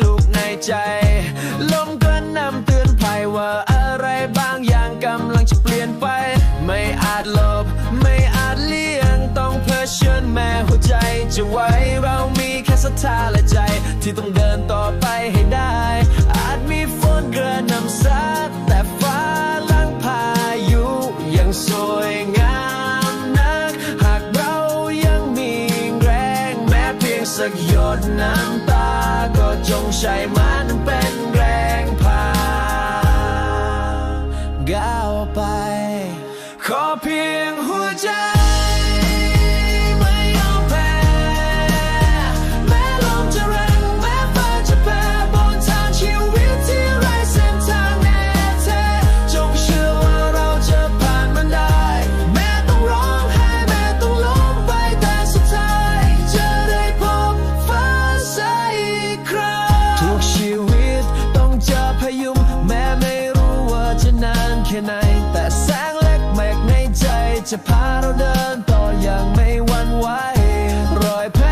ลุกในใจลมกระหน่ำเตือนภัยว่าอะไรบางอย่างกำลังจะเปลี่ยนไปไม่อาจหลบไม่อาจเลี่ยงต้องเผชิญแม้หัวใจจะไหวเรามีแค่ศรัทธาและใจที่ต้องเดินต่อไปให้ได้อาจมีฝนกระหน่ำซัดแต่ฟ้าหลังพายุยังสวยงามนักหากเรายังมีแรงแม้เพียงสักหยดน้ำตาก็จงใช้มันเป็นแรงพาก้าวไปขอเพียงหัวใจไม่ยอมแพ้แม้ลมจะแรงแม้ฟ้าจะแพ้บนทางชีวิตที่ไร้เส้นทางแน่แท้จงเชื่อว่าเราจะผ่านมันได้แม้ต้องร้องไห้แม้ต้องล้มไปแต่สุดท้ายจะได้พบฟ้าใสอีกครั้งทุกชีวิตต้องเจอพายุแม้ไม่รู้ว่าจะนานแค่ไหนแต่แสงเล็กแมกในใจจะพาเราเดินต่ออย่างไม่หวั่นไหวรอยแผล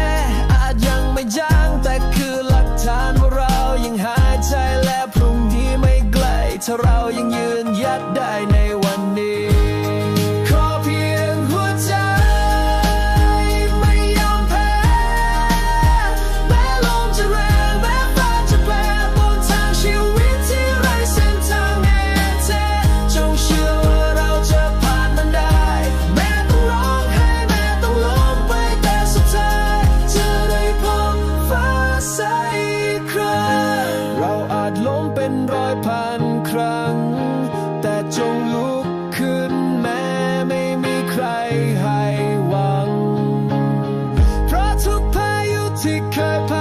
อาจยังไม่จางแต่คือหลักฐานว่าเรายังหายใจและพรุ่งนี้ไม่ไกลถ้าเรายังยืนหยัดได้ในวันนี้ขอเพียงหัวใจไม่ยอมแพ้แม้ลมจะแรงแม้ฟ้าจะแปรบนทางชีวิตที่ไร้เส้นทางแน่แท้จงเชื่อว่าเราจะผ่านมันได้แม้ต้องร้องไห้แม้ต้องล้มไปแต่สุดท้ายจะได้พบฟ้าใสอีกครั้งเราอาจล้มเป็นร้อยพันครั้งแต่จงลุกขึ้นแม้ไม่มีใครให้หวังเพราะทุกพายุที่เคยผ่าน